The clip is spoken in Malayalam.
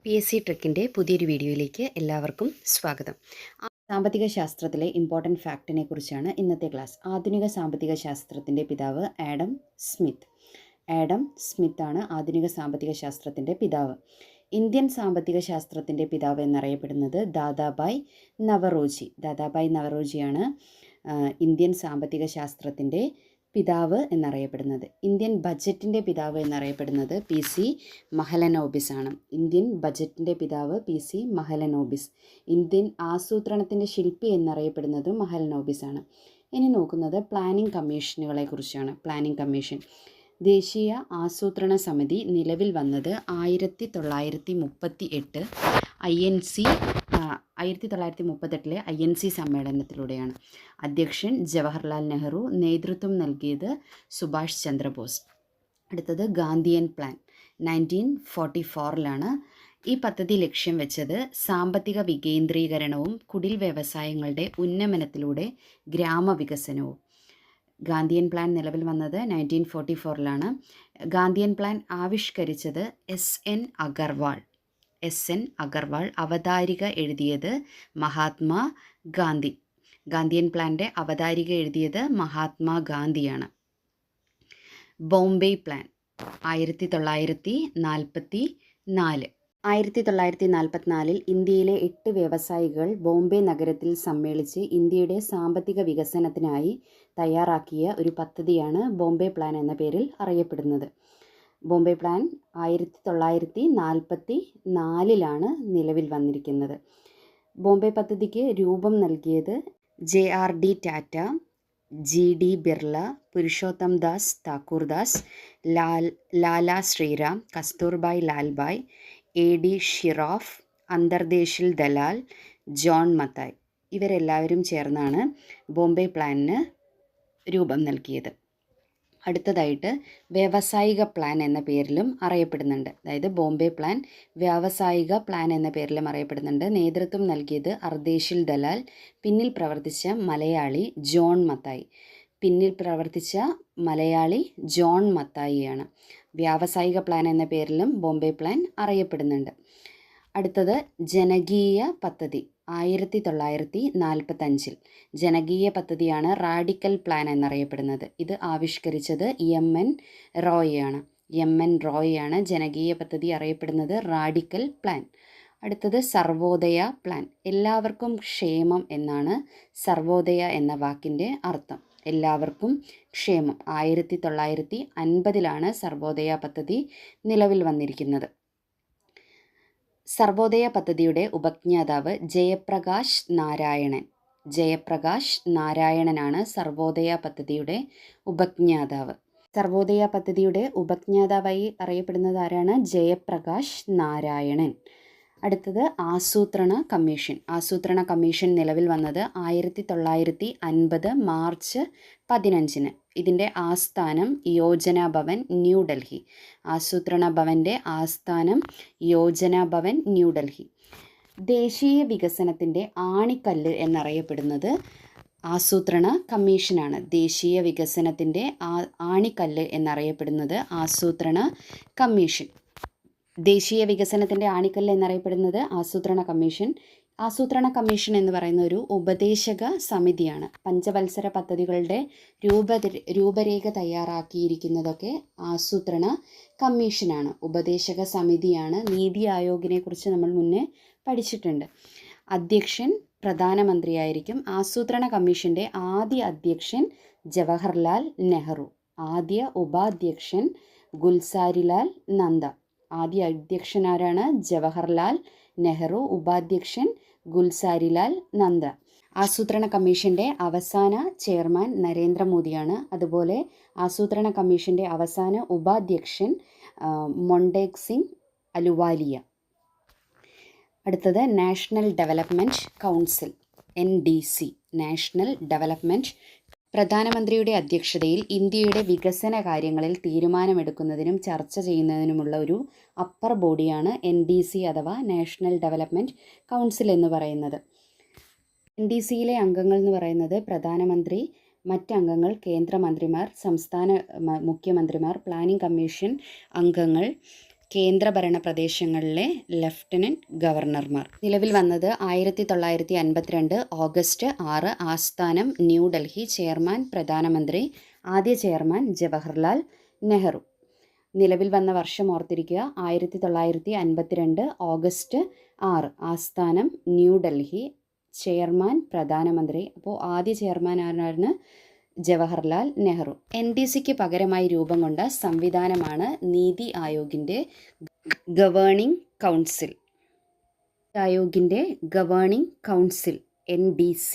PSC ട്രിക്കിൻ്റെ പുതിയൊരു വീഡിയോയിലേക്ക് എല്ലാവർക്കും സ്വാഗതം. സാമ്പത്തിക ശാസ്ത്രത്തിലെ ഇമ്പോർട്ടൻറ്റ് ഫാക്റ്റിനെ കുറിച്ചാണ് ഇന്നത്തെ ക്ലാസ്. ആധുനിക സാമ്പത്തിക ശാസ്ത്രത്തിൻ്റെ പിതാവ് ആഡം സ്മിത്താണ് ആധുനിക സാമ്പത്തിക ശാസ്ത്രത്തിൻ്റെ പിതാവ്. ഇന്ത്യൻ സാമ്പത്തിക ശാസ്ത്രത്തിൻ്റെ പിതാവ് എന്നറിയപ്പെടുന്നത് ദാദാഭായ് നവറോജിയാണ് ഇന്ത്യൻ സാമ്പത്തിക ശാസ്ത്രത്തിൻ്റെ പിതാവ് എന്നറിയപ്പെടുന്നത്. ഇന്ത്യൻ ബജറ്റിൻ്റെ പിതാവ് എന്നറിയപ്പെടുന്നത് PC മഹലനോബിസ് ആണ്. ഇന്ത്യൻ ബജറ്റിൻ്റെ പിതാവ് PC മഹലനോബിസ്. ഇന്ത്യൻ ആസൂത്രണത്തിൻ്റെ ശില്പി എന്നറിയപ്പെടുന്നതും മഹലനോബിസ് ആണ്. ഇനി നോക്കുന്നത് പ്ലാനിംഗ് കമ്മീഷനുകളെ കുറിച്ചാണ്. പ്ലാനിംഗ് കമ്മീഷൻ ദേശീയ ആസൂത്രണ സമിതി നിലവിൽ വന്നത് 1938 INC സമ്മേളനത്തിലൂടെയാണ്. അധ്യക്ഷൻ ജവഹർലാൽ നെഹ്റു, നേതൃത്വം നൽകിയത് സുഭാഷ് ചന്ദ്രബോസ്. അടുത്തത് ഗാന്ധിയൻ പ്ലാൻ 1944 ഈ പദ്ധതി ലക്ഷ്യം വെച്ചത് സാമ്പത്തിക വികേന്ദ്രീകരണവും കുടിൽ വ്യവസായങ്ങളുടെ ഉന്നമനത്തിലൂടെ ഗ്രാമവികസനവും. ഗാന്ധിയൻ പ്ലാൻ നിലവിൽ വന്നത് 1944 ഗാന്ധിയൻ പ്ലാൻ ആവിഷ്കരിച്ചത് SN അഗർവാൾ. അവതാരിക എഴുതിയത് മഹാത്മാ ഗാന്ധി. ഗാന്ധിയൻ പ്ലാൻ്റെ അവതാരിക എഴുതിയത് മഹാത്മാ ഗാന്ധിയാണ്. ബോംബെ പ്ലാൻ 1944 ഇന്ത്യയിലെ 8 വ്യവസായികൾ ബോംബെ നഗരത്തിൽ സമ്മേളിച്ച് ഇന്ത്യയുടെ സാമ്പത്തിക വികസനത്തിനായി തയ്യാറാക്കിയ ഒരു പദ്ധതിയാണ് ബോംബെ പ്ലാൻ എന്ന പേരിൽ അറിയപ്പെടുന്നത്. ബോംബെ പ്ലാൻ 1944 നിലവിൽ വന്നിരിക്കുന്നത്. ബോംബെ പദ്ധതിക്ക് രൂപം നൽകിയത് JRD ടാറ്റ, GD ബിർള, പുരുഷോത്തം ദാസ് താക്കൂർദാസ്, ലാലാ ശ്രീറാം, കസ്തൂർബായ് ലാൽബായ്, AD ഷിറാഫ്, അന്തർദേശിൽ ദലാൽ, ജോൺ മത്തായ് ഇവരെല്ലാവരും ചേർന്നാണ് ബോംബെ പ്ലാനിന് രൂപം നൽകിയത്. അടുത്തതായിട്ട് വ്യാവസായിക പ്ലാൻ എന്ന പേരിലും അറിയപ്പെടുന്നുണ്ട്. അതായത് ബോംബെ പ്ലാൻ വ്യാവസായിക പ്ലാൻ എന്ന പേരിലും അറിയപ്പെടുന്നുണ്ട്. നേതൃത്വം നൽകിയത് അർദേശിൽ ദലാൽ, പിന്നിൽ പ്രവർത്തിച്ച മലയാളി ജോൺ മത്തായിയാണ്. വ്യാവസായിക പ്ലാൻ എന്ന പേരിലും ബോംബെ പ്ലാൻ അറിയപ്പെടുന്നുണ്ട്. അടുത്തത് ജനകീയ പദ്ധതി 1945 ജനകീയ പദ്ധതിയാണ് റാഡിക്കൽ പ്ലാൻ എന്നറിയപ്പെടുന്നത്. ഇത് ആവിഷ്കരിച്ചത് MN റോയ് ആണ്. ജനകീയ പദ്ധതി അറിയപ്പെടുന്നത് റാഡിക്കൽ പ്ലാൻ. അടുത്തത് സർവോദയ പ്ലാൻ. എല്ലാവർക്കും ക്ഷേമം എന്നാണ് സർവോദയ എന്ന വാക്കിൻ്റെ അർത്ഥം. എല്ലാവർക്കും ക്ഷേമം. 1950 സർവോദയ പദ്ധതി നിലവിൽ വന്നിരിക്കുന്നത്. സർവോദയ പദ്ധതിയുടെ ഉപജ്ഞാതാവ് ജയപ്രകാശ് നാരായണനാണ് സർവോദയ പദ്ധതിയുടെ ഉപജ്ഞാതാവ്. സർവോദയ പദ്ധതിയുടെ ഉപജ്ഞാതാവായി അറിയപ്പെടുന്നത് ആരാണ്? ജയപ്രകാശ് നാരായണൻ. അടുത്തത് ആസൂത്രണ കമ്മീഷൻ നിലവിൽ വന്നത് 1950 മാർച്ച് 15. ഇതിൻ്റെ ആസ്ഥാനം യോജന ഭവൻ ന്യൂഡൽഹി. ആസൂത്രണ ഭവൻ്റെ ആസ്ഥാനം യോജന ഭവൻ ന്യൂഡൽഹി. ദേശീയ വികസനത്തിൻ്റെ ആണിക്കല്ല് എന്നറിയപ്പെടുന്നത് ആസൂത്രണ കമ്മീഷനാണ്. ദേശീയ വികസനത്തിൻ്റെ ആണിക്കല്ല് എന്നറിയപ്പെടുന്നത് ആസൂത്രണ കമ്മീഷൻ. ദേശീയ വികസനത്തിൻ്റെ ആണിക്കല്ല് എന്നറിയപ്പെടുന്നത് ആസൂത്രണ കമ്മീഷൻ. ആസൂത്രണ കമ്മീഷൻ എന്ന് പറയുന്ന ഒരു ഉപദേശക സമിതിയാണ്. പഞ്ചവത്സര പദ്ധതികളുടെ രൂപരേഖ തയ്യാറാക്കിയിരിക്കുന്നതൊക്കെ ആസൂത്രണ കമ്മീഷനാണ്. ഉപദേശക സമിതിയാണ്. നീതി ആയോഗിനെ കുറിച്ച് നമ്മൾ മുന്നേ പഠിച്ചിട്ടുണ്ട്. അധ്യക്ഷൻ പ്രധാനമന്ത്രിയായിരിക്കും. ആസൂത്രണ കമ്മീഷൻ്റെ ആദ്യ അധ്യക്ഷൻ ജവഹർലാൽ നെഹ്റു. ആദ്യ ഉപാധ്യക്ഷൻ ഗുൽസാരിലാൽ നന്ദ. ആദ്യ അധ്യക്ഷനാരാണ്? ജവഹർലാൽ നെഹ്റു. ഉപാധ്യക്ഷൻ ഗുൽസാരിലാൽ നന്ദ. ആസൂത്രണ കമ്മീഷൻ്റെ അവസാന ചെയർമാൻ നരേന്ദ്രമോദിയാണ്. അതുപോലെ ആസൂത്രണ കമ്മീഷൻ്റെ അവസാന ഉപാധ്യക്ഷൻ മൊണ്ടേക് സിംഗ് അലുവാലിയ. അടുത്തത് national development council NDC. National development പ്രധാനമന്ത്രിയുടെ അധ്യക്ഷതയിൽ ഇന്ത്യയുടെ വികസന കാര്യങ്ങളിൽ തീരുമാനമെടുക്കുന്നതിനും ചർച്ച ചെയ്യുന്നതിനുമുള്ള ഒരു അപ്പർ ബോഡിയാണ് NDC അഥവാ നാഷണൽ ഡെവലപ്മെൻറ്റ് കൗൺസിൽ എന്ന് പറയുന്നത്. NDCയിലെ അംഗങ്ങൾ എന്ന് പറയുന്നത് പ്രധാനമന്ത്രി, മറ്റംഗങ്ങൾ കേന്ദ്രമന്ത്രിമാർ, സംസ്ഥാന മുഖ്യമന്ത്രിമാർ, പ്ലാനിംഗ് കമ്മീഷൻ അംഗങ്ങൾ, കേന്ദ്രഭരണ പ്രദേശങ്ങളിലെ ലഫ്റ്റനന്റ് ഗവർണർമാർ. നിലവിൽ വന്നത് 1952 ഓഗസ്റ്റ് 6. ആസ്ഥാനം ന്യൂഡൽഹി. ചെയർമാൻ പ്രധാനമന്ത്രി. ആദ്യ ചെയർമാൻ ജവഹർലാൽ നെഹ്റു. നിലവിൽ വന്ന വർഷം ഓർത്തിരിക്കുക, 1952 ഓഗസ്റ്റ് 6. ആസ്ഥാനം ന്യൂഡൽഹി. ചെയർമാൻ പ്രധാനമന്ത്രി. അപ്പോൾ ആദ്യ ചെയർമാൻ ആരാണ്? ജവഹർലാൽ നെഹ്റു. NDCക്ക് പകരമായി രൂപം കൊണ്ട സംവിധാനമാണ് നീതി ആയോഗിൻ്റെ ഗവേണിംഗ് കൗൺസിൽ. NDC